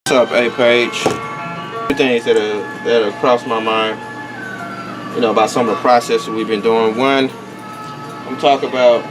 What's up, A-Page? Two things that crossed my mind, about some of the processes we've been doing. One, I'm talking about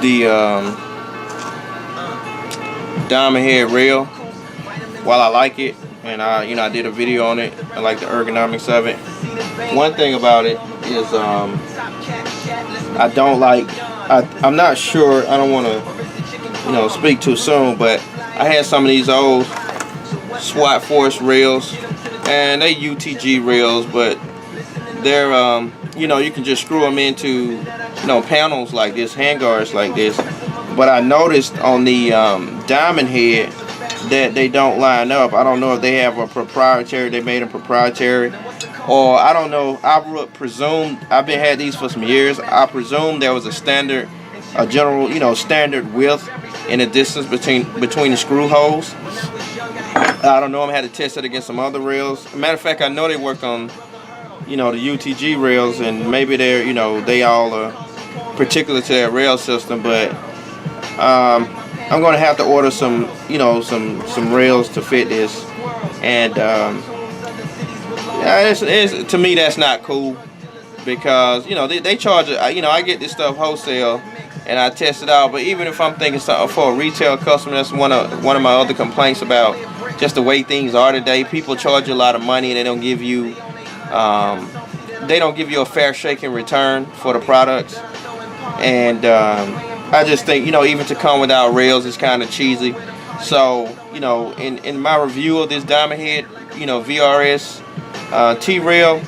the diamond head rail. While I like it, and I did a video on it, I like the ergonomics of it. One thing about it is I don't like. I'm not sure. I don't want to speak too soon, but I had some of these old SWAT Force rails, and they UTG rails, but they're you can just screw them into panels like this, handguards like this. But I noticed on the diamond head that they don't line up. I don't know if they have a proprietary, they made them proprietary, or I don't know. I would presume, I've been had these for some years, I presume there was a standard, a general standard width in the distance between the screw holes. I don't know, I had to test it against some other rails. Matter of fact, I know they work on the UTG rails, and maybe they're they all are particular to their rail system, but I'm going to have to order some rails to fit this, and to me that's not cool, because they charge it. I get this stuff wholesale and I test it out, but even if I'm thinking something for a retail customer, that's one of my other complaints about just the way things are today. People charge you a lot of money and they don't give you a fair shake in return for the products, and I just think, even to come without rails is kind of cheesy. So, in my review of this diamond head, VRS T-rail,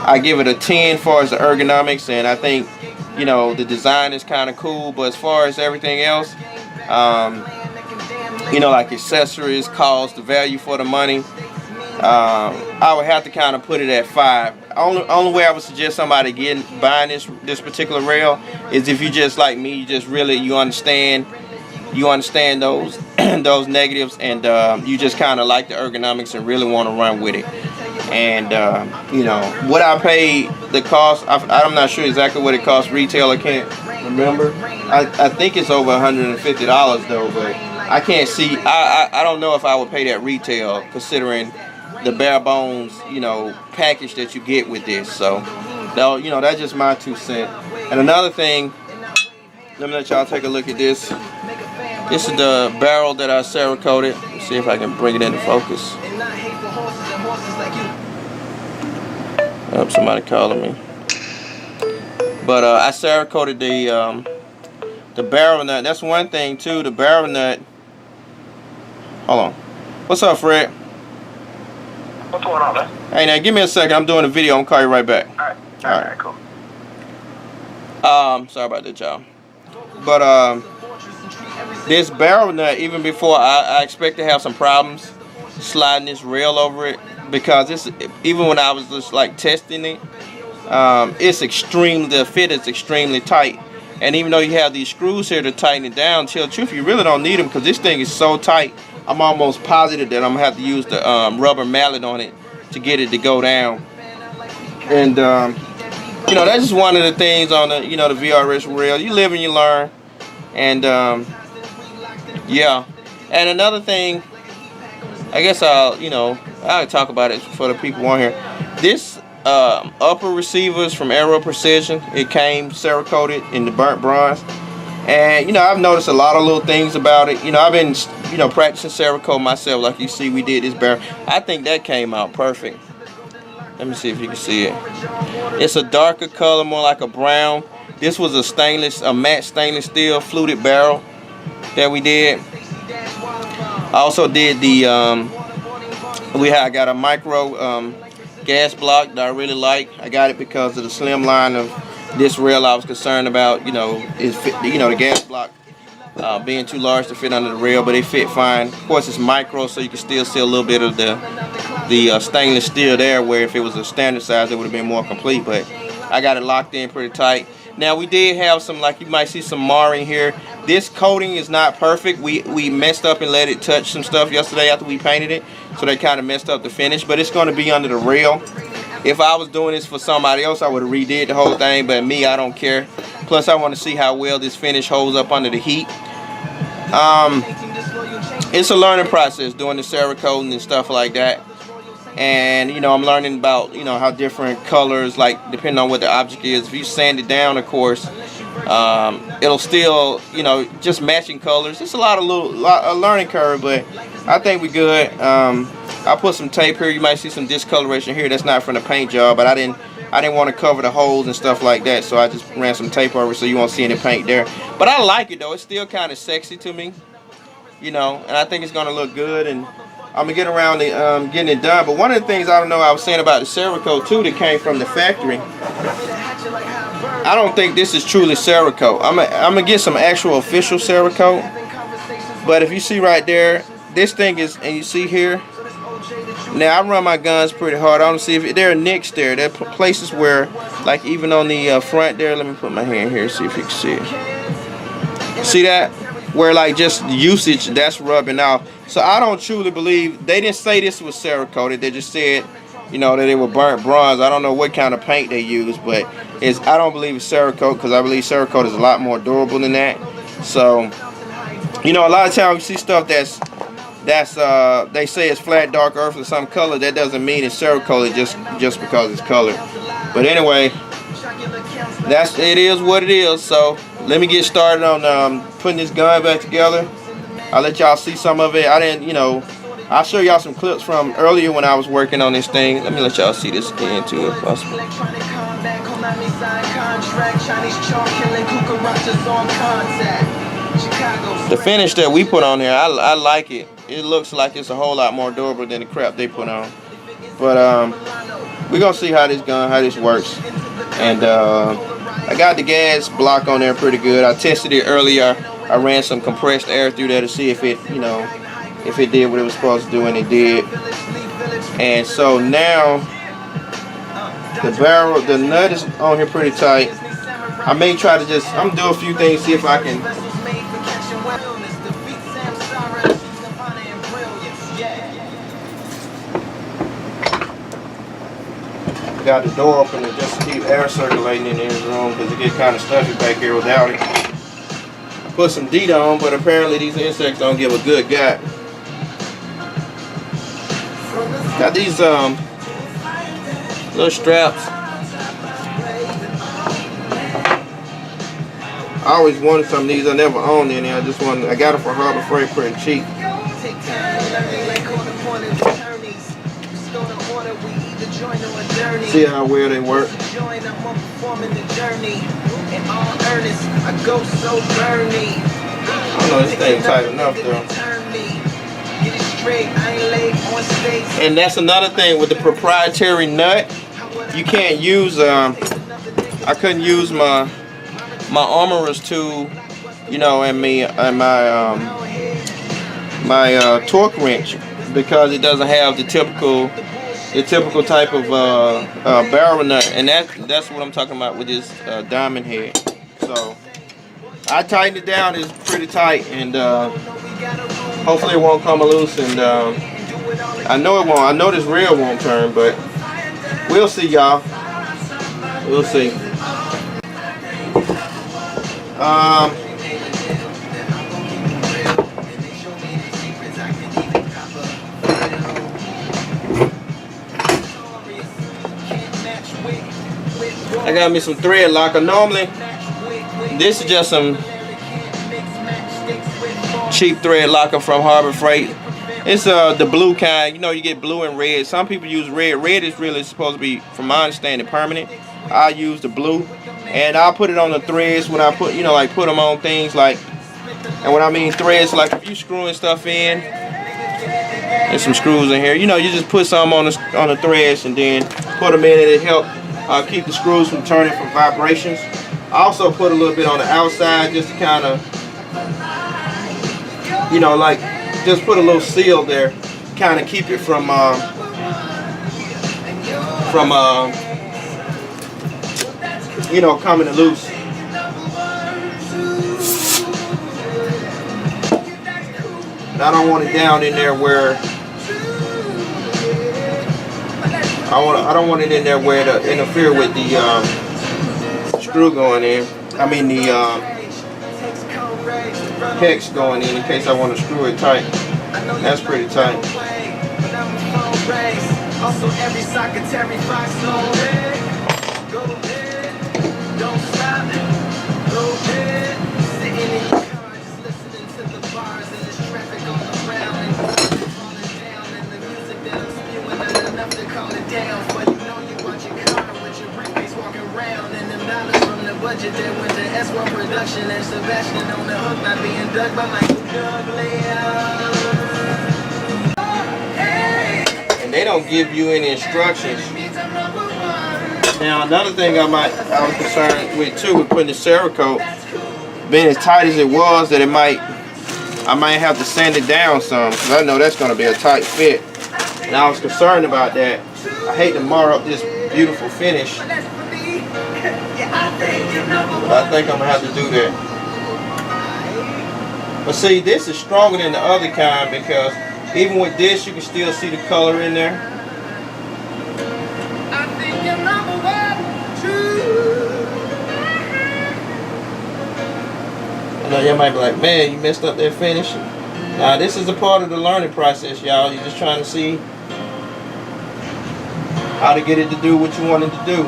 I give it a 10 as far as the ergonomics, and I think, the design is kind of cool, but as far as everything else, like accessories, cost, the value for the money, I would have to kind of put it at 5. Only way I would suggest somebody buying this particular rail is if you just like me, you just really you understand those those negatives, and you just kind of like the ergonomics and really want to run with it. And what I paid, the cost, I'm not sure exactly what it cost retail. I can't remember. I think it's over $150 though, but I can't see. I don't know if I would pay that retail, considering the bare bones package that you get with this. So that's just my 2 cents. And another thing, let me let y'all take a look at this. This is the barrel that I Cerakoted. Let's see if I can bring it into focus. Oh, somebody calling me. But I Cerakoted the barrel nut. That's one thing too. The barrel nut. Hold on. What's up, Fred? What's going on, man? Hey, now give me a second. I'm doing a video. I'm gonna call you right back. All right, cool. Sorry about that, y'all. But this barrel nut, even before I expect to have some problems sliding this rail over it, because even when I was just like testing it, the fit is extremely tight. And even though you have these screws here to tighten it down, tell the truth, you really don't need them, because this thing is so tight. I'm almost positive that I'm gonna have to use the rubber mallet on it to get it to go down. And that's just one of the things on the the VRS rail. You live and you learn. And yeah. And another thing, I guess I'll talk about it for the people on here. This upper receivers from Aero Precision, it came Cerakoted in the burnt bronze. And I've noticed a lot of little things about it. I've been practicing Cerakote myself, like you see we did this barrel. I think that came out perfect. Let me see if you can see it. It's a darker color, more like a brown. This was a matte stainless steel fluted barrel that we did. I also did the I got a micro gas block that I really like. I got it because of the slim line of this rail. I was concerned about the gas block being too large to fit under the rail, but it fit fine. Of course, it's micro, so you can still see a little bit of the stainless steel there, where if it was a standard size, it would have been more complete. But I got it locked in pretty tight. Now, we did have some, like you might see, some marring here. This coating is not perfect. We messed up and let it touch some stuff yesterday after we painted it, so they kind of messed up the finish. But it's going to be under the rail. If I was doing this for somebody else, I would have redid the whole thing, but me, I don't care. Plus, I want to see how well this finish holds up under the heat. it's a learning process doing the Cerakoting and stuff like that. And you know, I'm learning about, you know, how different colors, like depending on what the object is. If you sand it down, of course, it'll still, you know, just matching colors. It's a a learning curve, but I think we're good. I put some tape here. You might see some discoloration here. That's not from the paint job, but I didn't want to cover the holes and stuff like that, so I just ran some tape over so you won't see any paint there. But I like it though. It's still kind of sexy to me, you know, and I think it's gonna look good. And I'm gonna get around to getting it done. But one of the things I was saying about the Cerakote too that came from the factory, I don't think this is truly Cerakote. I'm gonna get some actual official Cerakote. But if you see right there, this thing is, and you see here, now I run my guns pretty hard. I don't see if there are nicks there. There are places where, like even on the front there, let me put my hand here, see if you can see it. See that? Where like just usage, that's rubbing off. So I don't truly believe, they didn't say this was Cerakoted. They just said, you know, that it was burnt bronze. I don't know what kind of paint they use, but I don't believe it's Cerakote, because I believe Cerakote is a lot more durable than that. So, you know, a lot of times we see stuff that's they say it's flat dark earth or some color. That doesn't mean it's Cerakoted just because it's colored. But anyway, it is what it is. So let me get started on putting this gun back together. I'll let y'all see some of it. I didn't, you know, I'll show y'all some clips from earlier when I was working on this thing. Let me let y'all see this again too, if possible. The finish that we put on here, I like it. It looks like it's a whole lot more durable than the crap they put on. But we're gonna see how this works. And I got the gas block on there pretty good. I tested it earlier. I ran some compressed air through there to see if it, you know, if it did what it was supposed to do, and it did. And so now the nut is on here pretty tight. I may try to I'm gonna do a few things, see if I can. Got the door open to just keep air circulating in this room, because it gets kind of stuffy back here without it. I put some DEET on, but apparently these insects don't give a good god. Got these little straps. I always wanted some of these. I never owned any. I got them for Harbor Freight pretty cheap. See how well they work. I don't know, this thing tight enough though. And that's another thing with the proprietary nut. You can't use I couldn't use my armorer's tool, you know, and my torque wrench, because it doesn't have the typical type of barrel nut, and that's what I'm talking about with this diamond head. So I tightened it down. It's pretty tight, and hopefully it won't come loose. And I know it won't. I know this reel won't turn, but we'll see, y'all. We'll see. I got me some thread locker. Normally, this is just some cheap thread locker from Harbor Freight. It's the blue kind. You know, you get blue and red. Some people use red. Red is really supposed to be, from my understanding, permanent. I use the blue, and I'll put it on the threads when I put, you know, like put them on things like. And when I mean threads, like if you screwing stuff in, there's some screws in here. You know, you just put some on the threads and then put them in, and it helps keep the screws from turning from vibrations. I also put a little bit on the outside just to kind of, you know, like just put a little seal there, kind of keep it from you know, coming loose. I don't want it down in there where I don't want it in there where to interfere with the screw going in. I mean the hex going in case I want to screw it tight. That's pretty tight. Also every secretary flies slow. Go ahead, don't stop. Go ahead, sitting in your car, just listening to the bars and there's traffic all around and falling down and the music that I'm spewing not enough to calm it down. But you know you watch your car with your briefcase walking around and them dollars from the budget that went to S1 production and Sebastian on the hook not being dug by Michael Douglas. They don't give you any instructions. Now another thing I was concerned with too with putting the Cerakote being as tight as it was, that I might have to sand it down some, because I know that's going to be a tight fit, and I was concerned about that. I hate to mar up this beautiful finish, but I think I'm gonna have to do that. But see, this is stronger than the other kind, because even with this, you can still see the color in there. I think you're number one, I know y'all might be like, man, you messed up that finish. Nah, this is a part of the learning process, y'all. You're just trying to see how to get it to do what you want it to do.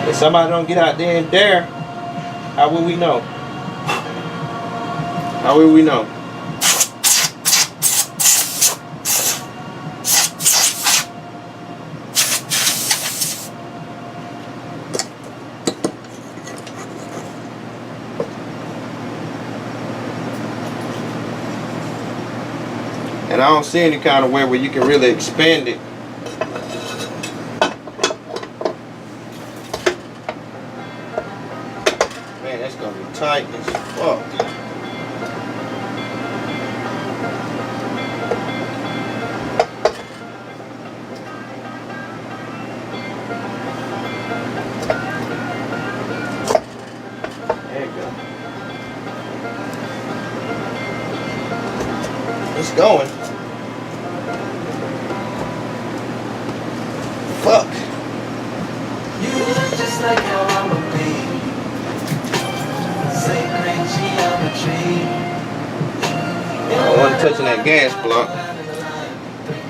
If somebody don't get out there and dare, how will we know? How will we know? And I don't see any kind of way where you can really expand it. Man, that's gonna be tight as fuck. There you go. It's going. Fuck. You look just like how I'ma be. Sacred geometry. I wasn't touching that gas block.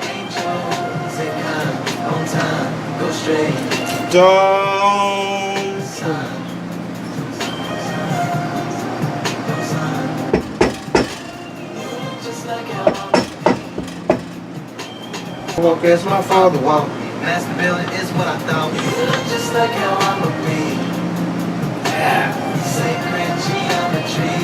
Angels and come on time, go straight. Don't. Just like how I'ma Walk as my father walked. be. Master building is what I thought. You look just like how I'ma be. Sacred geometry.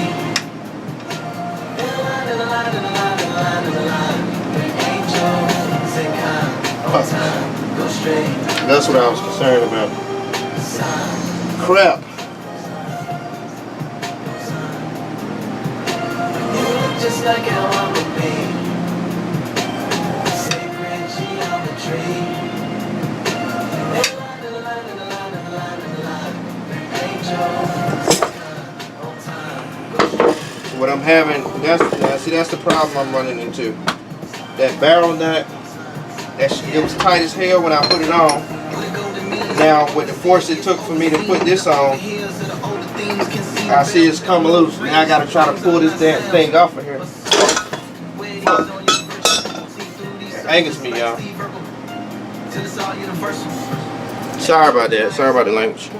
Angels and come on time, go straight. That's what I was concerned about. Crap. You look just like how I'ma be. Sacred geometry. Angels on time, go straight. What I'm having, that's the problem I'm running into. That barrel nut, it was tight as hell when I put it on. Now, with the force it took for me to put this on, I see it's come loose. Now I gotta try to pull this damn thing off of here. It angers me, y'all. Sorry about that. Sorry about the language.